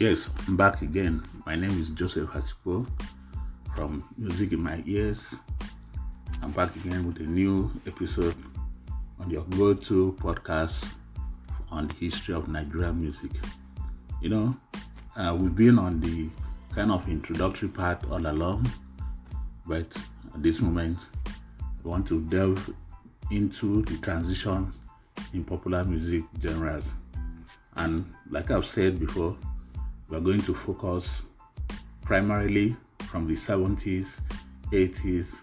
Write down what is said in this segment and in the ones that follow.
Yes, I'm back again. My name is Joseph Hasipo from Music in My Ears. I'm back again with a new episode on your go-to podcast on the history of Nigerian music. We've been on the kind of introductory part all along, but at this moment, I want to delve into the transition in popular music genres. And like I've said before, we're going to focus primarily from the 70s, 80s,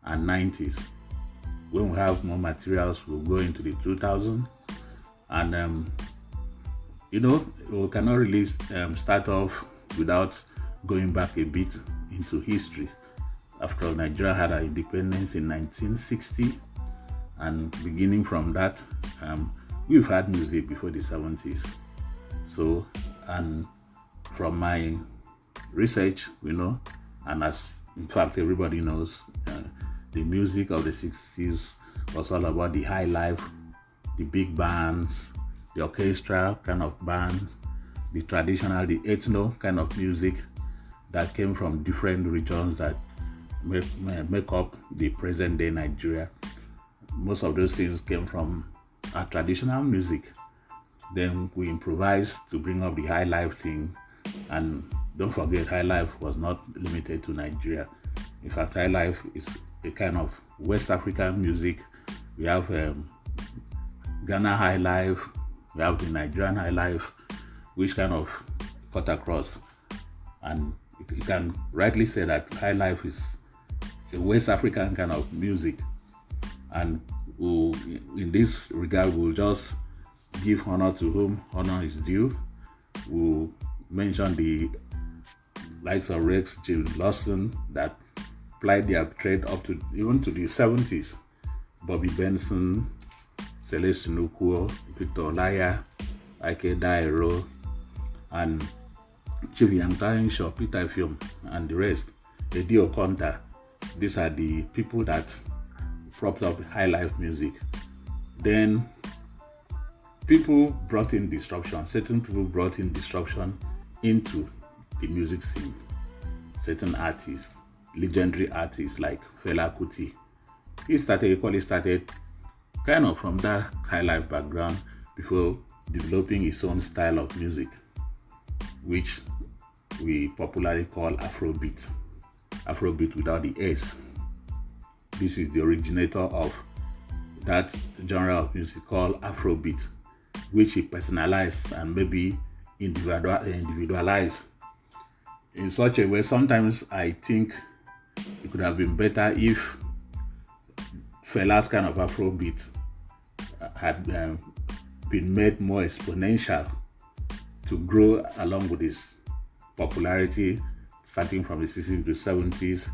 and 90s. When we have more materials, we'll go into the 2000s. And, we cannot really start off without going back a bit into history. After all, Nigeria had our independence in 1960, and beginning from that, we've had music before the 70s. So, and from my research, and as in fact everybody knows, the music of the 60s was all about the high life, the big bands, the orchestral kind of bands, the traditional, the ethno kind of music that came from different regions that make up the present day Nigeria. Most of those things came from our traditional music. Then we improvised to bring up the high life thing. And don't forget, high life was not limited to Nigeria. In fact, high life is a kind of West African music. We have Ghana high life, we have the Nigerian high life, which kind of cut across. And you can rightly say that high life is a West African kind of music. And in this regard, we'll just give honor to whom honor is due. We'll mention the likes of Rex, James Lawson that plied their trade up to even to the 70s. Bobby Benson, Celeste Nukuo, Victor Olaya, Ike Dairo, and Chief Yamtayin Shaw, Peter Fium, and the rest. Eddie Okonta. These are the people that propped up high life music. Then people brought in disruption. Certain people brought in disruption into the music scene. Certain artists, legendary artists like Fela Kuti. He started kind of from that high life background before developing his own style of music, which we popularly call Afrobeat. Afrobeat without the S. This is the originator of that genre of music called Afrobeat, which he personalized and maybe individualized in such a way. Sometimes I think it could have been better if Fela's kind of Afrobeat had been made more exponential to grow along with his popularity, starting from the 60s to 70s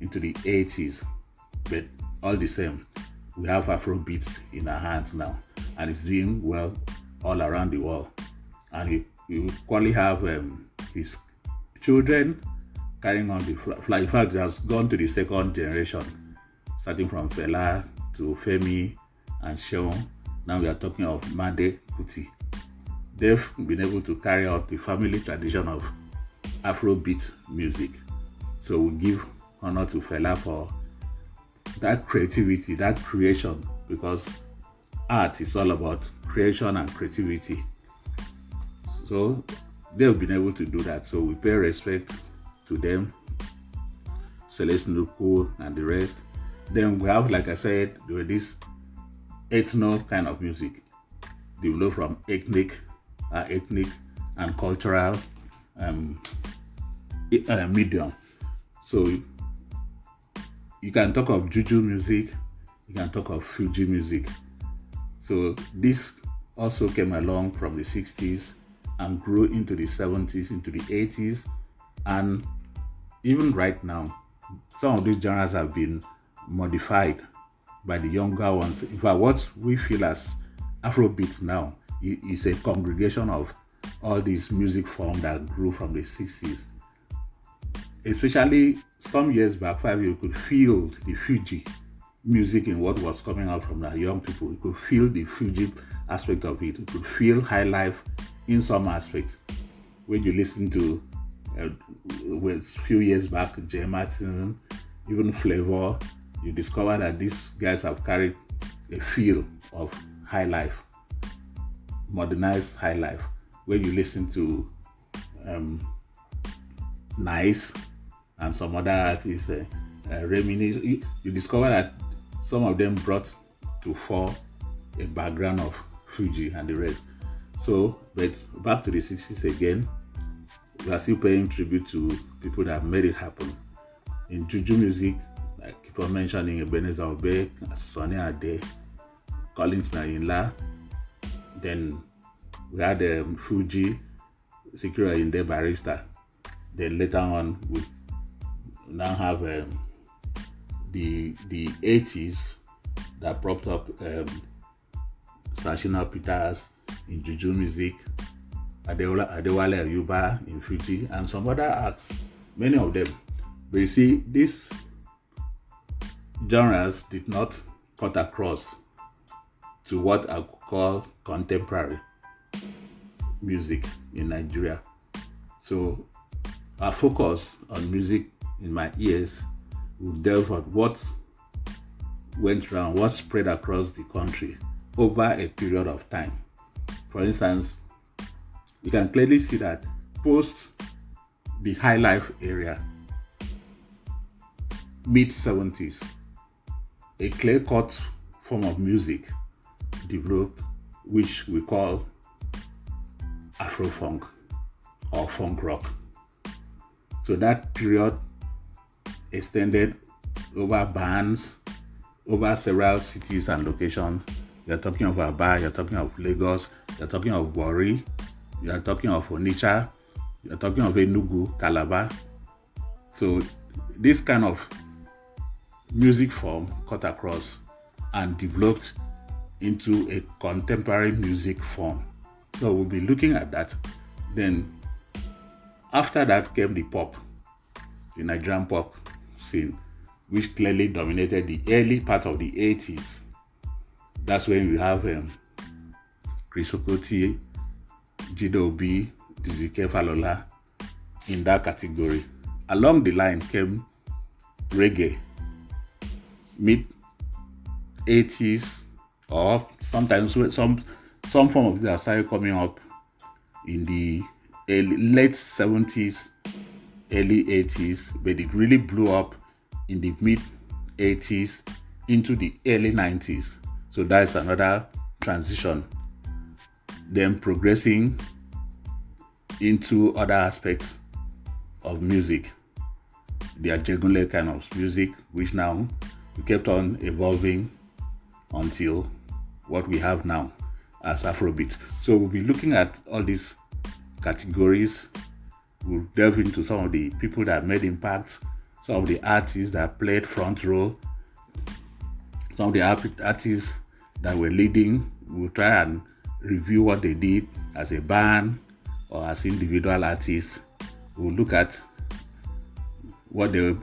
into the 80s. But all the same, we have Afrobeats in our hands now, and it's doing well all around the world. And we equally have his children carrying on the flag. In fact, it has gone to the second generation, starting from Fela to Femi and Seun. Now we are talking of Made Kuti. They've been able to carry out the family tradition of Afrobeat music. So we give honor to Fela for that creativity, that creation, because art is all about creation and creativity. So they've been able to do that. So we pay respect to them, Celeste Nuku and the rest. Then we have, like I said, there were this ethno kind of music developed from ethnic and cultural medium. So you can talk of juju music, you can talk of Fuji music. So this also came along from the 60s and grew into the 70s, into the 80s, and even right now, some of these genres have been modified by the younger ones. In fact, what we feel as Afrobeat now is a congregation of all these music forms that grew from the 60s. Especially some years back, 5 years, you could feel the Fuji music in what was coming out from the young people. You could feel the Fuji aspect of it. You could feel high life in some aspects. when you listen to a few years back, J. Martin, even Flavor, you discover that these guys have carried a feel of high life, modernized high life. When you listen to Nice and some other artists, Reminisce, you discover that some of them brought to fore a background of Fuji and the rest. So, but back to the 60s again, we are still paying tribute to people that made it happen. In Juju music, I keep on mentioning Ebenezer Obey, Sonny Ade, Collins Nayinla. Then we had Fuji, Secure Inde Barrister. Then later on, we now have the 80s that propped up Sashina Peters in Juju music, Adewale Ayuba in Fuji, and some other acts, many of them. But you see, these genres did not cut across to what I could call contemporary music in Nigeria. So our focus on music in my ears will delve on what went around, what spread across the country over a period of time. For instance, you can clearly see that post the high life area, mid-70s, a clear-cut form of music developed, which we call Afro-funk or funk rock. So that period extended over bands, over several cities and locations. You're talking of Aba, you're talking of Lagos, you're talking of Warri, you're talking of Onitsha, you're talking of Enugu, Calabar. So this kind of music form cut across and developed into a contemporary music form. So we'll be looking at that. Then after that came the pop, the Nigerian pop scene, which clearly dominated the early part of the 80s. That's when we have Chris Okoti, Jido Obi, Dizike Falola in that category. Along the line came reggae, mid-80s, or sometimes some form of this started coming up in the late 70s, early 80s, but it really blew up in the mid-80s into the early 90s. So that's another transition. Then progressing into other aspects of music, the Ajegunle kind of music, which now we kept on evolving until what we have now as Afrobeat. So we'll be looking at all these categories. We'll delve into some of the people that made impact, some of the artists that played front row, some of the artists that were leading. We'll try and review what they did as a band or as individual artists. We'll look at what they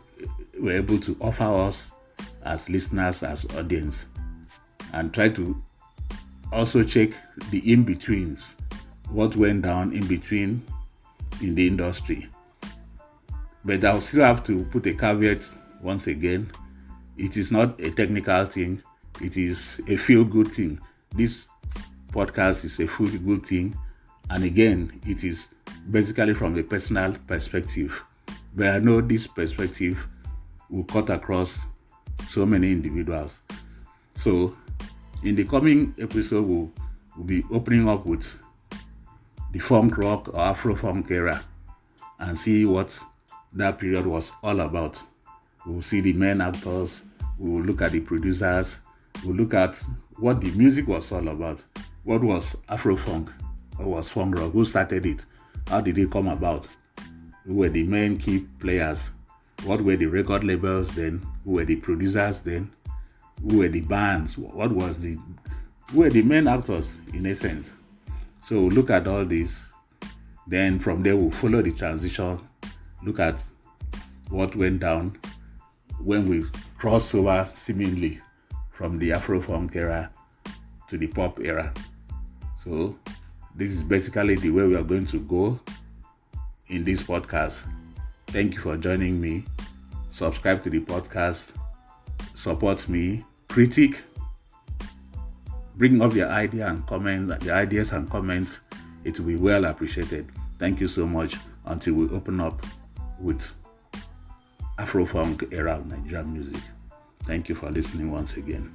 were able to offer us as listeners, as audience, and try to also check the in-betweens, what went down in between in the industry. But I'll still have to put a caveat once again. It is not a technical thing. It is a feel-good thing. This podcast is a feel-good thing. And again, it is basically from a personal perspective. But I know this perspective will cut across so many individuals. So in the coming episode, we'll be opening up with the funk rock or Afro-funk era and see what that period was all about. We'll see the main actors, we'll look at the producers, we'll look at what the music was all about. What was Afro-funk? What was funk rock? Who started it? How did it come about? Who were the main key players? What were the record labels then? Who were the producers then? Who were the bands? Who were the main actors in essence? So we'll look at all this. Then from there we'll follow the transition, look at what went down when we crossed over seemingly from the Afro-funk era to the pop era. So this is basically the way we are going to go. in this podcast. Thank you for joining me. Subscribe to the podcast, support me, critique, bring up your ideas and comments. It will be well appreciated. Thank you so much until we open up with Afro-Funk era of Nigerian music. Thank you for listening once again.